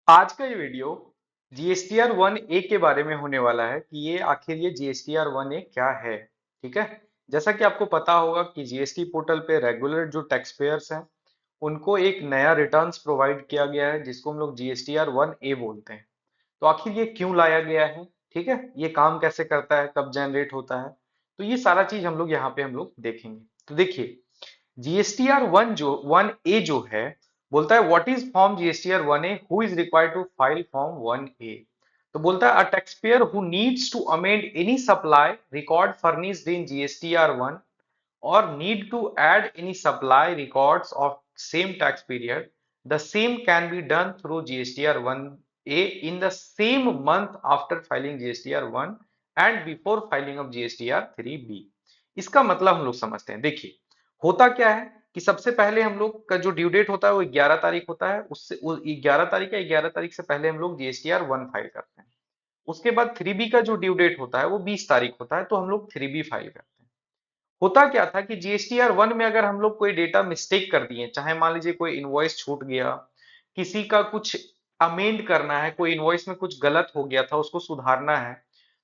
आज का ये वीडियो जीएसटीआर 1A के बारे में होने वाला है कि ये आखिर ये जीएसटीआर 1A क्या है। ठीक है। जैसा कि आपको पता होगा कि जीएसटी पोर्टल पे रेगुलर जो टैक्स पेयर्स हैं उनको एक नया रिटर्न्स प्रोवाइड किया गया है जिसको हम लोग जीएसटीआर 1A बोलते हैं। तो आखिर ये क्यों लाया गया है, ठीक है, ये काम कैसे करता है, कब जनरेट होता है, तो ये सारा चीज हम लोग यहाँ पे हम लोग देखेंगे। तो देखिए, जीएसटीआर 1A जो है, बोलता है what is form GSTR 1A, who is required to file form 1A। तो बोलता है a tax payer who needs to amend any supply record furnished in GSTR 1 or need to add any supply records of same tax period, the same can be done through GSTR 1A in the same month after filing GSTR 1 and before filing of GSTR 3B। इसका मतलब हम लोग समझते हैं। देखिए, होता क्या है कि सबसे पहले हम लोग का जो ड्यू डेट होता है वो 11 तारीख होता है। उससे 11 तारीख या 11 तारीख से पहले हम लोग जीएसटीआर 1 फाइल करते हैं। उसके बाद 3B का जो ड्यू डेट होता है वो 20 तारीख होता है, तो हम लोग 3B फाइल करते हैं। होता क्या था कि जीएसटीआर 1 में अगर हम लोग कोई डेटा मिस्टेक कर दिए, चाहे मान लीजिए कोई इनवॉइस छूट गया, किसी का कुछ अमेंड करना है, कोई इनवॉइस में कुछ गलत हो गया था उसको सुधारना है,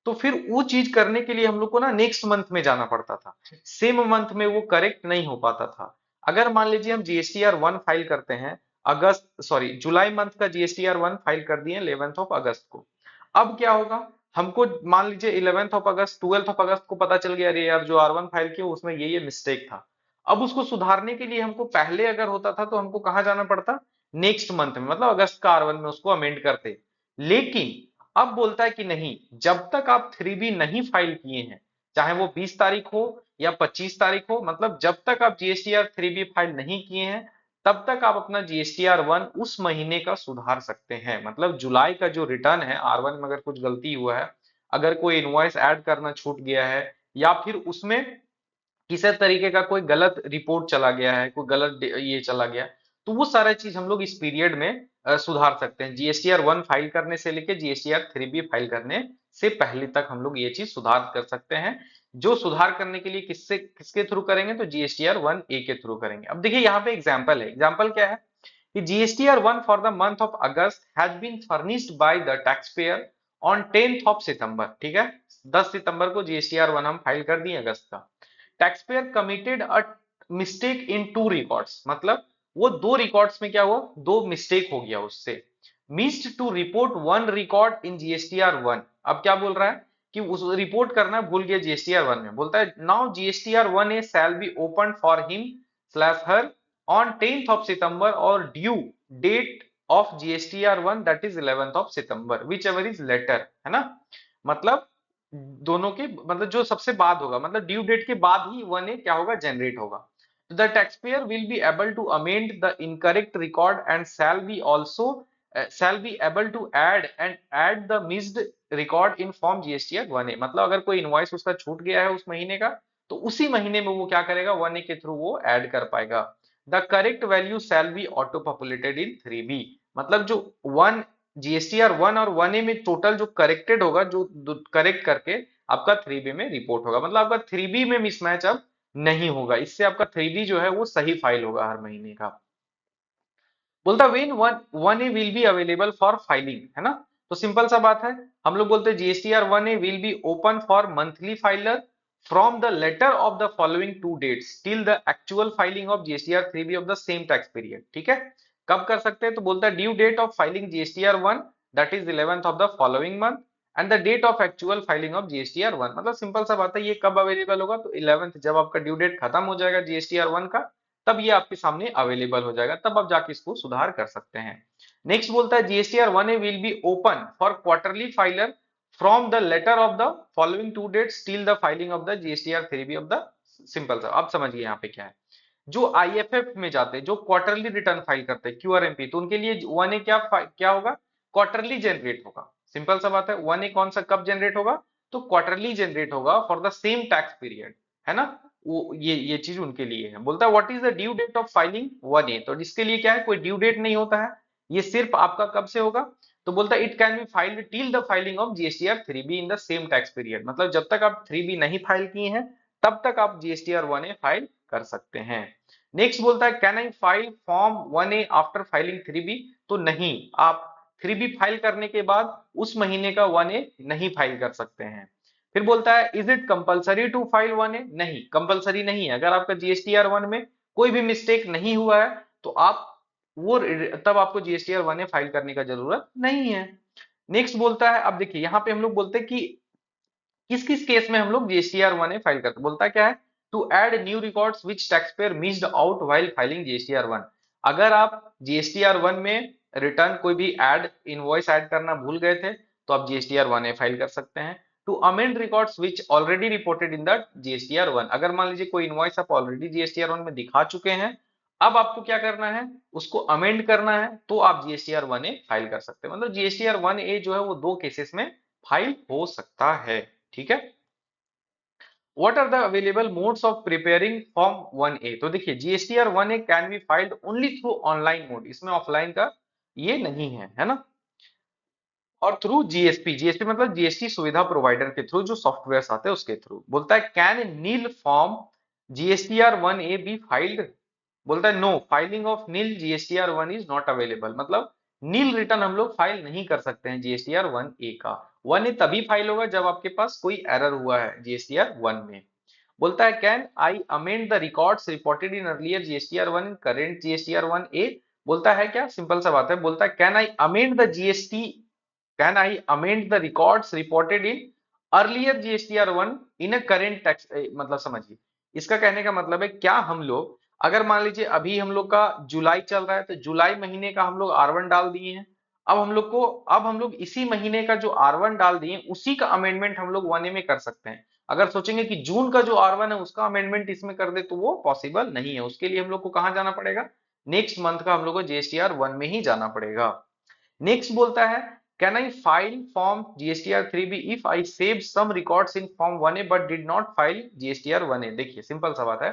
तो फिर वो चीज करने के लिए हम लोग को ना नेक्स्ट मंथ में जाना पड़ता था। सेम मंथ में वो करेक्ट नहीं हो पाता था। अगर मान लीजिए हम जीएसटीआर 1 फाइल करते हैं जुलाई मंथ का जीएसटीआर 1 फाइल कर दिए 11th ऑफ अगस्त को। अब क्या होगा, हमको मान लीजिए 11th of August 12th of अगस्त को पता चल गया, अरे यार जो R1 फाइल किया उसमें ये मिस्टेक था। अब उसको सुधारने के लिए हमको पहले अगर होता था तो हमको कहाँ जाना पड़ता, नेक्स्ट मंथ में, मतलब अगस्त का R1 में उसको अमेंड करते। लेकिन अब बोलता है कि नहीं, जब तक आप 3B नहीं फाइल किए हैं, चाहे वो 20 तारीख हो या 25 तारीख हो, मतलब जब तक आप जीएसटीआर 3B फाइल नहीं किए हैं तब तक आप अपना जीएसटीआर 1 उस महीने का सुधार सकते हैं। मतलब जुलाई का जो रिटर्न है R1 में अगर कुछ गलती हुआ है, अगर कोई इनवॉइस ऐड करना छूट गया है, या फिर उसमें किसी तरीके का कोई गलत रिपोर्ट चला गया है, कोई गलत ये चला गया, तो वो सारा चीज हम लोग इस पीरियड में सुधार सकते हैं। जीएसटीआर 1 फाइल करने से लेके जीएसटीआर 3B फाइल करने से पहले तक हम लोग ये चीज सुधार कर सकते हैं। जो सुधार करने के लिए किसके थ्रू करेंगे, तो जीएसटीआर 1A के थ्रू करेंगे। अब देखिए यहाँ पे एग्जाम्पल है। एग्जाम्पल क्या है कि GSTR 1 for the month of August has been furnished by the tax payer on 10th of September. ठीक है, 10 सितंबर को जीएसटीआर 1 हम फाइल कर दिए अगस्त का। Tax payer committed a mistake in two records, मतलब वो दो रिकॉर्ड्स में क्या हुआ, दो मिस्टेक हो गया उससे। Missed to report one record in GSTR 1। अब क्या बोल रहा है कि उस रिपोर्ट करना भूल गया जीएसटीआर 1 में। बोलता है now GSTR 1A shall be open for him slash her on 10th of September और due date of GSTR 1 that is 11th of September whichever is later, है ना। मतलब दोनों के, मतलब जो सबसे बाद होगा, मतलब ड्यू डेट के बाद ही 1A क्या होगा, जनरेट होगा। तो the taxpayer will be able to amend the incorrect record and shall be able to add the missed record in form GSTR 1A। मतलब अगर कोई इनवॉइस उसका छूट गया है उस महीने का, तो उसी महीने में वो क्या करेगा, 1A के थ्रू वो ऐड कर पाएगा। The correct value shall be auto populated in 3B। मतलब जो वन जीएसटीआर 1 और 1A में टोटल जो करेक्टेड होगा, जो करेक्ट करके आपका 3B में रिपोर्ट होगा। मतलब आपका 3B में मिसमैच अब नहीं होगा, इससे आपका 3B जो है वो सही फाइल होगा हर महीने का। बोलता when one A will be available for filing, है ना। तो सिंपल सा बात है, हम लोग बोलते हैं GSTR 1A will be open for monthly filer from the later of the following two dates till the actual filing of GSTR 3B of the same tax period. ठीक है, कब कर सकते हैं, तो बोलता है due date of filing GSTR 1 that is 11th of the following month and the date of actual filing of GSTR 1। मतलब सिंपल सा बात है, ये कब अवेलेबल होगा, तो 11th, जब आपका ड्यू डेट खत्म हो जाएगा जीएसटीआर 1 का, तब ये आपके सामने अवेलेबल हो जाएगा, तब आप जाके इसको सुधार कर सकते हैं। नेक्स्ट बोलता है GSTR 1A will be open for quarterly filer from the later of the following two dates till the filing of the GSTR 3B of the. Simple सा आप समझिए यहाँ पे क्या है। जो आईएफएफ में जाते हैं, जो क्वार्टरली रिटर्न फाइल करते हैं क्यूआरएमपी, तो उनके लिए 1A क्या होगा, क्वार्टरली जनरेट होगा। सिंपल सा बात है, 1A कौन सा कब जनरेट होगा, तो क्वार्टरली जनरेट होगा for the same tax period, है ना। वो ये चीज उनके लिए है। बोलता है what is the due date of filing 1A, तो जिसके लिए क्या है, कोई ड्यू डेट नहीं होता है, ये सिर्फ आपका कब से होगा। तो बोलता है it can be filed till the filing of GSTR 3B in the same tax period. मतलब जब तक आप 3B नहीं फाइल किए हैं तब तक आप जीएसटीआर 1A फाइल कर सकते हैं। नेक्स्ट बोलता है can I file form 1A after filing 3B, तो नहीं, आप 3B फाइल करने के बाद उस महीने का 1A नहीं फाइल कर सकते हैं। फिर बोलता है is it compulsory to file 1A? नहीं, कंपलसरी नहीं है। अगर आपका जीएसटीआर 1 में कोई भी मिस्टेक नहीं हुआ है तो आप वो तब आपको जीएसटीआर 1A फाइल करने का जरूरत नहीं है। नेक्स्ट बोलता है, अब देखिए यहाँ पे हम लोग बोलते हैं कि किस किस केस में हम लोग जीएसटीआर 1A फाइल करते हैं। बोलता है क्या है, to add new records which tax payer missed out while filing GSTR 1। अगर आप जीएसटीआर 1 में रिटर्न कोई भी ऐड इनवॉइस ऐड करना भूल गए थे तो आप जीएसटीआर 1A फाइल कर सकते हैं। To amend records which already reported in the GSTR 1, अगर मान लीजिए कोई इनवॉइस आप ऑलरेडी जीएसटीआर 1 में दिखा चुके हैं, अब आपको क्या करना है, उसको अमेंड करना है, तो आप जीएसटीआर 1A फाइल कर सकते हैं। मतलब जीएसटीआर 1A जो है वो दो केसेस में फाइल हो सकता है। ठीक है। What are the available modes of preparing Form 1A? तो देखिए GSTR 1A can be filed only through online mode, इसमें ऑफलाइन का ये नहीं है ना। और थ्रू जीएसपी, जीएसपी मतलब जीएसटी सुविधा प्रोवाइडर के थ्रू, जो सॉफ्टवेयर आते हैं उसके थ्रू। बोलता है can nil form GSTR 1A be filed? बोलता है no, filing of nil GSTR 1 is not available. मतलब नील रिटर्न हम लोग फाइल नहीं कर सकते हैं जीएसटीआर 1A का। 1A तभी फाइल होगा जब आपके पास कोई एरर हुआ है जीएसटीआर 1 में। बोलता है can I amend the records reported in earlier GSTR 1 in current GSTR 1A? बोलता है क्या, सिंपल सा बात है। बोलता है can I amend the GST, can I amend the records reported in earlier GSTR 1 in a current tax, मतलब समझिए इसका कहने का मतलब है क्या हम लोग, अगर मान लीजिए अभी हम लोग का जुलाई चल रहा है तो जुलाई महीने का हम लोग R1 डाल दिए हैं, अब हम लोग इसी महीने का जो R1 डाल दिए उसी का अमेंडमेंट हम लोग 1A में कर सकते हैं। अगर सोचेंगे कि जून का जो R1 है उसका अमेंडमेंट इसमें कर दे तो वो पॉसिबल नहीं है। उसके लिए हम लोग को कहां जाना पड़ेगा, नेक्स्ट मंथ का हम लोग को जीएसटीआर 1 में ही जाना पड़ेगा। नेक्स्ट बोलता है can I file form GSTR 3B if I save some records in form 1A but did not file GSTR 1A? देखिए सिंपल सा बात है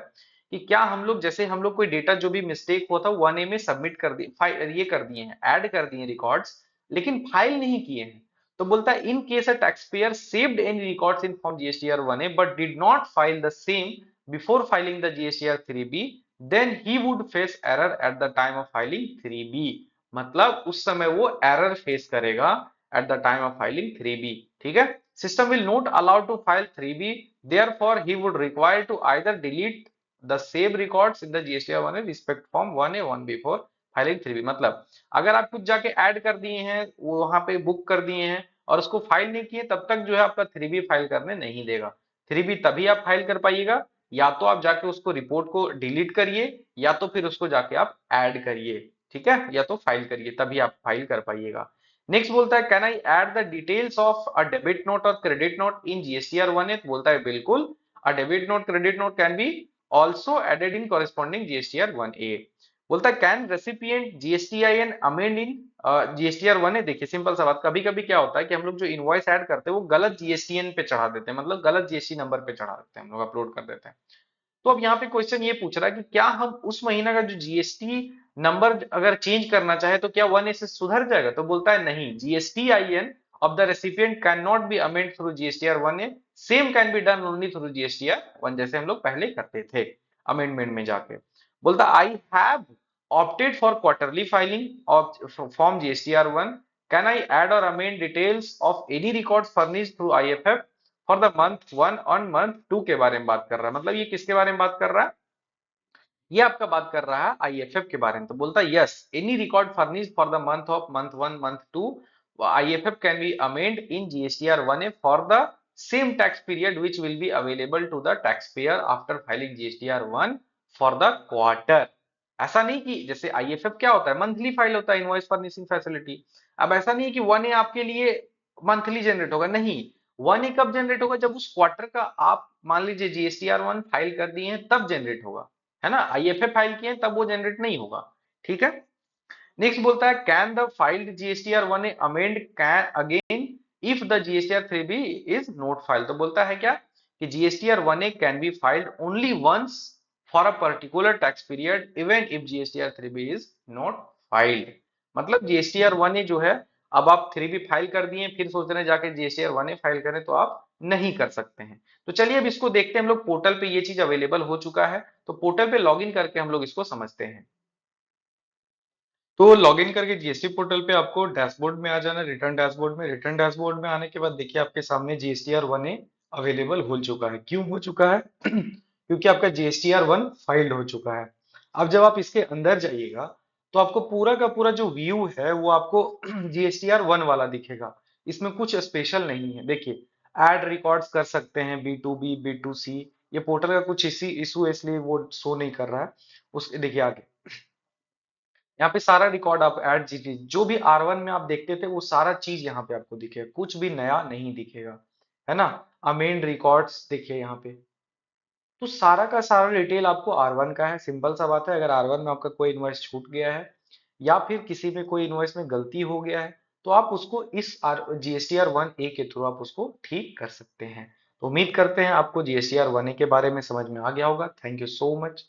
कि क्या हम लोग, जैसे हम लोग कोई डेटा जो भी मिस्टेक हुआ था 1A में सबमिट कर दिए, फाइल ये कर दिए हैं, ऐड कर दिए रिकॉर्ड्स, लेकिन फाइल नहीं किए हैं। तो बोलता है in case a taxpayer saved any records in form GSTR 1A but did not file the same before filing the GSTR 3B, then he would face error at the time of filing 3B। मतलब उस समय वो error face करेगा at the time of filing 3B। ठीक है। System will not allow to file 3B, therefore he would require to either delete the save records in the GSTR 1A respect form 1A 1 before filing 3B। मतलब अगर आप कुछ जाके add कर दिए हैं, वो वहां पे बुक कर दिए हैं और उसको फाइल नहीं किए, तब तक जो है आपका 3B फाइल करने नहीं देगा। 3B तभी आप फाइल कर पाइएगा या तो आप जाके उसको रिपोर्ट को डिलीट करिए या तो फिर उसको जाके आप ऐड करिए। ठीक है, या तो फाइल करिए तभी आप फाइल कर पाइएगा। नेक्स्ट बोलता है can I add the details of a debit note और credit note in GSTR 1A? बोलता है बिल्कुल, a debit note credit note can be also added in corresponding GSTR 1A। बोलता है can recipient GSTIN amend in GSTR 1A? देखिए simple सा बात, कभी कभी क्या होता है कि हम लोग जो इनवॉइस ऐड करते हैं वो गलत जीएसटीएन पे चढ़ा देते हैं, मतलब गलत जीएसटी नंबर पे चढ़ा देते हैं, हम लोग अपलोड कर देते हैं। तो अब यहाँ पे क्वेश्चन ये पूछ रहा है कि क्या हम उस महीना का जो जीएसटी नंबर अगर चेंज करना चाहे तो क्या 1A से सुधर जाएगा? तो बोलता है नहीं, GSTIN of the recipient cannot be amend through GSTR 1A, same can be done only through GSTR 1, जैसे हम लोग पहले करते थे अमेंडमेंट में जाके। बोलता I have opted for quarterly filing of form GSTR 1, can I add और amend details of any records furnished through IFF for the month 1 on month 2 के बारे में बात कर रहा है। मतलब ये किसके बारे में बात कर रहा है, ये आपका बात कर रहा है आईएफएफ के बारे में। तो बोलता है yes, any record furnished for the month of month 1 month 2 IFF can be amend in GSTR 1A for the same tax period which will be available to the tax payer after filing GSTR 1 for the quarter. ऐसा नहीं कि जैसे IFF क्या होता है, monthly file होता है, invoice furnishing facility. अब ऐसा नहीं है कि 1A आपके लिए मंथली जनरेट होगा, नहीं, 1A कब जनरेट होगा, जब उस क्वार्टर का आप मान लीजिए जीएसटीआर 1 फाइल कर दिए हैं तब जनरेट होगा, है ना। आईएफएफ फाइल किए तब वो जनरेट नहीं होगा। ठीक है। नेक्स्ट बोलता है can the filed GSTR 1A amend can again if the GSTR 3B is not file? तो बोलता है क्या कि GSTR 1A can be filed only once for a particular tax period even if GSTR 3B is not filed. मतलब GSTR 1A जो है, अब आप 3B फाइल कर दिए फिर सोच रहे हैं जाके जीएसटीआर 1A फाइल करें, तो आप नहीं कर सकते हैं। तो चलिए अब इसको देखते हैं, हम लोग पोर्टल पे ये चीज अवेलेबल हो चुका है, तो पोर्टल पे लॉगिन करके हम लोग इसको समझते हैं। तो लॉगिन करके जीएसटी पोर्टल पे आपको डैशबोर्ड में आ जाना, रिटर्न डैशबोर्ड में। रिटर्न डैशबोर्ड में आने के बाद देखिए आपके सामने जीएसटीआर वन ए अवेलेबल हो चुका है। क्यों हो चुका है? क्योंकि आपका जीएसटीआर वन फाइल्ड हो चुका है। अब जब आप इसके अंदर जाइएगा तो आपको पूरा का पूरा जो व्यू है वो आपको जीएसटीआर वन वाला दिखेगा। इसमें कुछ स्पेशल नहीं है। देखिए, ऐड रिकॉर्ड्स कर सकते हैं B to B, B to C. ये पोर्टल का कुछ इसी इशू है, इसलिए वो शो नहीं कर रहा है। उस देखिए आगे यहाँ पे सारा रिकॉर्ड आप ऐड जीटी जो भी आर वन में आप देखते थे वो सारा चीज यहाँ पे आपको दिखेगा, कुछ भी नया नहीं दिखेगा, है ना। अमेंड रिकॉर्ड्स देखिए यहाँ पे। तो सारा का सारा डिटेल आपको आर वन का है। सिंपल सा बात है, अगर आर वन में आपका कोई इनवॉइस छूट गया है या फिर किसी में कोई इनवॉइस में गलती हो गया है तो आप उसको इस आर जीएसटीआर वन ए के थ्रू आप उसको ठीक कर सकते हैं। तो उम्मीद करते हैं आपको जीएसटीआर वन ए के बारे में समझ में आ गया होगा। Thank you so much.